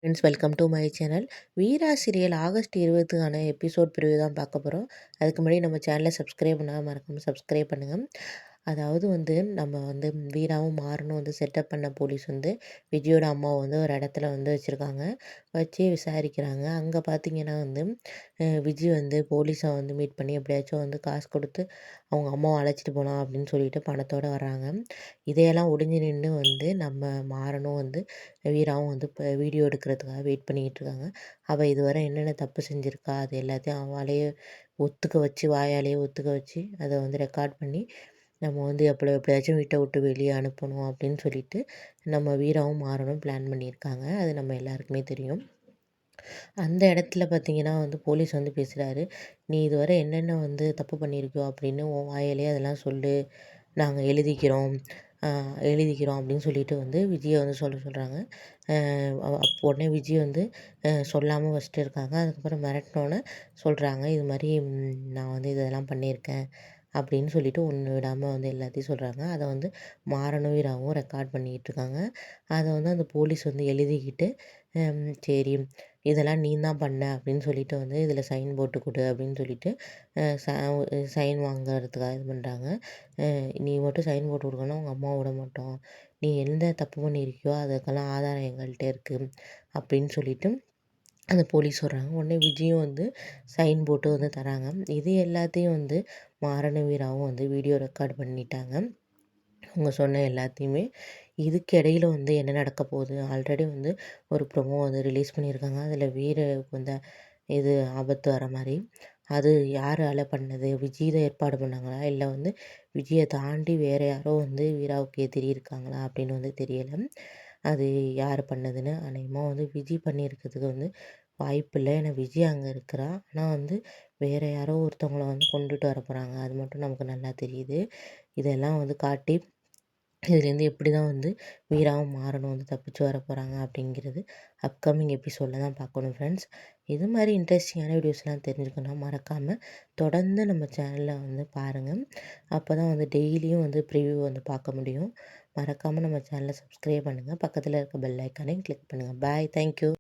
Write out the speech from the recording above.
Friends, welcome to my channel. Veera serial August 20க்கான episode preview தான் பார்க்க போகிறோம். அதுக்கு முன்னாடி நம்ம சேனலை சப்ஸ்கிரைப் பண்ணால் மறக்காமல் சப்ஸ்கிரைப் பண்ணுங்கள். அதாவது நம்ம வீராவும் மாறனும் செட்டப் பண்ண போலீஸ் விஜயோட அம்மாவை ஒரு இடத்துல வச்சுருக்காங்க. வச்சு விசாரிக்கிறாங்க. அங்கே பார்த்தீங்கன்னா விஜய் போலீஸை மீட் பண்ணி எப்படியாச்சும் காசு கொடுத்து அவங்க அம்மாவை அழைச்சிட்டு போகலாம் அப்படின்னு சொல்லிட்டு பணத்தோடு வராங்க. இதையெல்லாம் ஒடிஞ்சு நின்று நம்ம மாறனும் வீராவும் இப்போ வீடியோ எடுக்கிறதுக்காக வெயிட் பண்ணிக்கிட்டு இருக்காங்க. அவள் இதுவரை என்னென்ன தப்பு செஞ்சுருக்கா அது எல்லாத்தையும் அவளையே ஒத்துக்க வச்சு, வாயாலேயே ஒத்துக்க வச்சு அதை ரெக்கார்ட் பண்ணி நம்ம எப்படியாச்சும் வீட்டை விட்டு வெளியே அனுப்பணும் அப்படின்னு சொல்லிட்டு நம்ம வீராவும் மாறனும் பிளான் பண்ணியிருக்காங்க. அது நம்ம எல்லாருக்குமே தெரியும். அந்த இடத்துல பார்த்தீங்கன்னா போலீஸ் பேசுகிறாரு. "நீ இதுவரை என்னென்ன தப்பு பண்ணியிருக்கியோ அப்படின்னு உன் வாயிலேயே அதெல்லாம் சொல்லு. நாங்கள் எழுதிக்கிறோம் அப்படின்னு சொல்லிட்டு விஜயை சொல்கிறாங்க. அப்போ உடனே விஜய் சொல்லாமல் ஃபஸ்ட்டு இருக்காங்க. அதுக்கப்புறம் மிரட்டினோன்னே சொல்கிறாங்க, இது மாதிரி நான் இதெல்லாம் பண்ணியிருக்கேன் அப்படின்னு சொல்லிட்டு ஒன்று விடாமல் எல்லாத்தையும் சொல்கிறாங்க. அதை மாறனும் வீராவும் ரெக்கார்ட் பண்ணிக்கிட்டு இருக்காங்க. அதை அந்த போலீஸ் எழுதிக்கிட்டு சரி, இதெல்லாம் நீ தான் பண்ண அப்படின்னு சொல்லிட்டு இதில் சைன் போட்டு கொடு அப்படின்னு சொல்லிட்டு சைன் வாங்குறதுக்காக இது பண்ணுறாங்க. நீ மட்டும் சைன் போட்டு கொடுக்கணும், உங்கள் அம்மா விட மாட்டோம். நீ எந்த தப்பு பண்ணியிருக்கியோ அதுக்கெல்லாம் ஆதாரம் எங்கள்கிட்ட இருக்குது அப்படின்னு சொல்லிட்டு அந்த போலீஸ் சொல்கிறாங்க. உடனே விஜயும் சைன் போட்டு தராங்க. இது எல்லாத்தையும் மாறன வீராவும் வீடியோ ரெக்கார்ட் பண்ணிட்டாங்க. அவங்க சொன்ன எல்லாத்தையுமே. இதுக்கு இடையில என்ன நடக்க போகுது, ஆல்ரெடி ஒரு ப்ரொமோ ரிலீஸ் பண்ணியிருக்காங்க. அதில் வீருக்கு இது ஆபத்து வர மாதிரி. அது யாரால் பண்ணது, விஜய் தான் ஏற்பாடு பண்ணாங்களா, இல்லை விஜயை தாண்டி வேறு யாரோ வீராவுக்கு எதிரி இருக்காங்களா அப்படின்னு தெரியலை. அது யார் பண்ணதுன்னு. அநேகமாக விஜய் பண்ணியிருக்கிறதுக்கு வாய்ப்பில்லை. ஏன்னா விஜய் அங்கே இருக்கிறா. ஆனால் வேறு யாரோ ஒருத்தவங்கள கொண்டுட்டு வர போகிறாங்க. அது மட்டும் நமக்கு நல்லா தெரியுது. இதெல்லாம் காட்டி இதுலேருந்து எப்படி தான் வீராவும் மாறனும் தப்பிச்சு வர போகிறாங்க அப்படிங்கிறது அப்கமிங் எபிசோடில் தான் பார்க்கணும் ஃப்ரெண்ட்ஸ். இது மாதிரி இன்ட்ரெஸ்டிங்கான வீடியோஸ்லாம் தெரிஞ்சுக்கணும் மறக்காமல் தொடர்ந்து நம்ம சேனலில் பாருங்கள். அப்போ தான் டெய்லியும் ப்ரிவ்யூ பார்க்க முடியும். மறக்காமல் நம்ம சேனலை சப்ஸ்கிரைப் பண்ணுங்கள். பக்கத்தில் இருக்க பெல் ஐக்கானையும் கிளிக் பண்ணுங்கள். பாய், தேங்க்யூ.